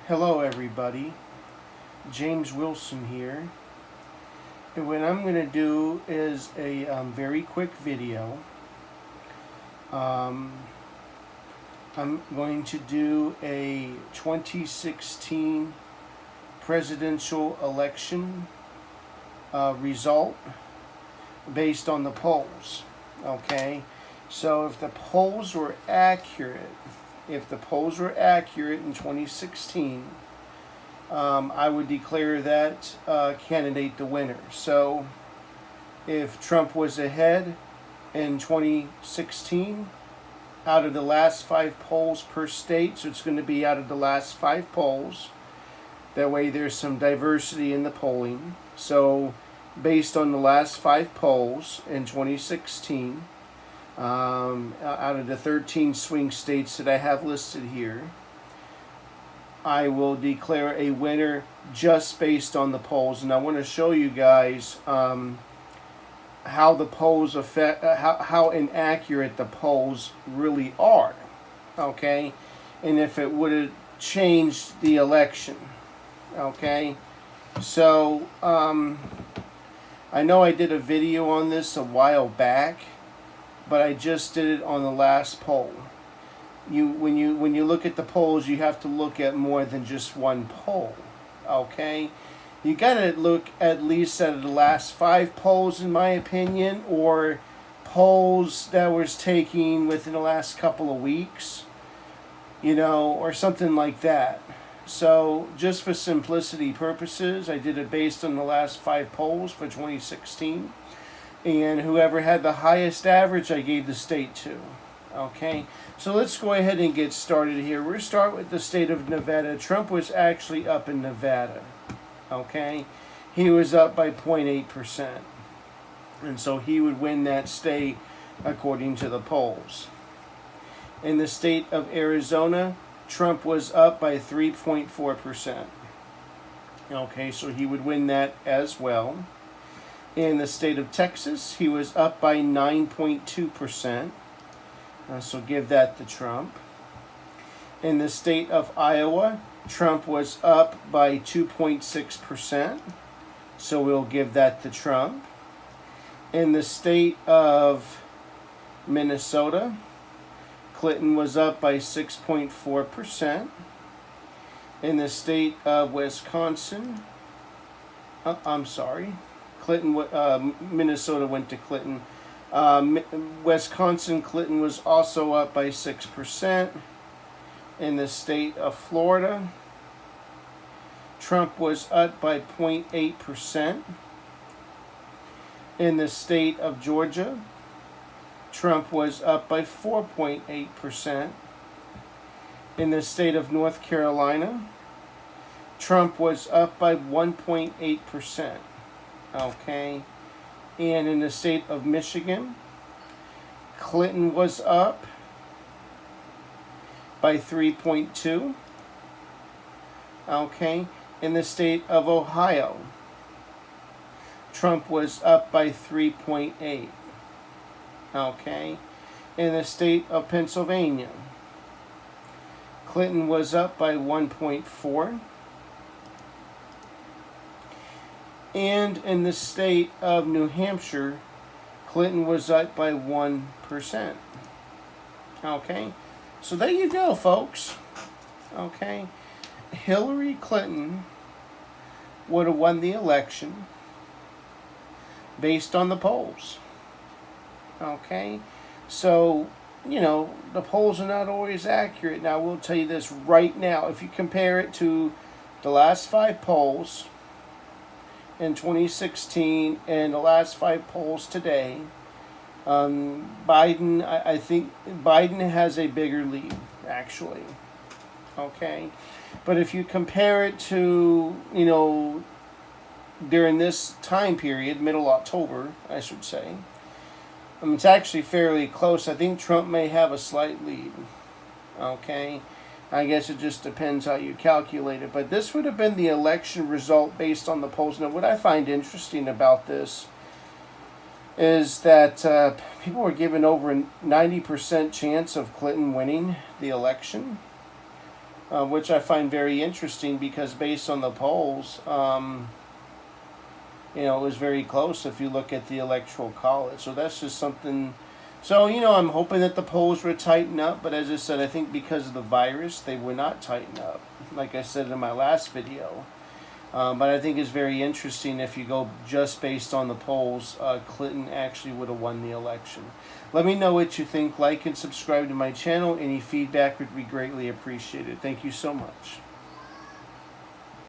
Hello everybody, James Wilson here, and what I'm going to do is a very quick video. I'm going to do a 2016 presidential election result based on the polls, okay? So if the polls were accurate, in 2016, I would declare that candidate the winner. So if Trump was ahead in 2016, out of the last 5 polls per state, so it's going to be out of the last 5 polls. That way there's some diversity in the polling. So based on the last 5 polls in 2016, out of the 13 swing states that I have listed here, I will declare a winner just based on the polls. And I want to show you guys how the polls affect, how inaccurate the polls really are, okay? And if it would have changed the election, okay? So, I know I did a video on this a while back, but I just did it on the last poll. When you look at the polls, you have to look at more than just one poll, okay? You gotta look at least at the last 5 polls, in my opinion, or polls that was taken within the last couple of weeks, or something like that. So just for simplicity purposes, I did it based on the last 5 polls for 2016. And whoever had the highest average, I gave the state to. Okay, so let's go ahead and get started here. We'll start with the state of Nevada. Trump was actually up in Nevada. Okay, he was up by 0.8%. And so he would win that state according to the polls. In the state of Arizona, Trump was up by 3.4%. Okay, so he would win that as well. In the state of Texas, he was up by 9.2%. So give that to Trump. In the state of Iowa, Trump was up by 2.6%. So we'll give that to Trump. In the state of Minnesota, Clinton was up by 6.4%. In the state of Wisconsin, Minnesota went to Clinton. Wisconsin, Clinton was also up by 6%. In the state of Florida, Trump was up by 0.8%. In the state of Georgia, Trump was up by 4.8%. In the state of North Carolina, Trump was up by 1.8%. Okay. And in the state of Michigan, Clinton was up by 3.2. Okay. In the state of Ohio, Trump was up by 3.8. Okay. In the state of Pennsylvania, Clinton was up by 1.4. And in the state of New Hampshire, Clinton was up by 1%. Okay, so there you go, folks. Okay, Hillary Clinton would have won the election based on the polls. Okay, so, the polls are not always accurate. Now, we'll tell you this right now. If you compare it to the last 5 polls in 2016 and the last 5 polls today, Biden, I think Biden has a bigger lead, actually. Okay, but if you compare it to, during this time period, middle October, I should say, it's actually fairly close. I think Trump may have a slight lead. Okay, I guess it just depends how you calculate it. But this would have been the election result based on the polls. Now, what I find interesting about this is that people were given over a 90% chance of Clinton winning the election. which I find very interesting because based on the polls, it was very close if you look at the Electoral College. So that's just something. So, I'm hoping that the polls would tighten up, but as I said, I think because of the virus, they would not tighten up, like I said in my last video. But I think it's very interesting if you go just based on the polls, Clinton actually would have won the election. Let me know what you think. Like and subscribe to my channel. Any feedback would be greatly appreciated. Thank you so much.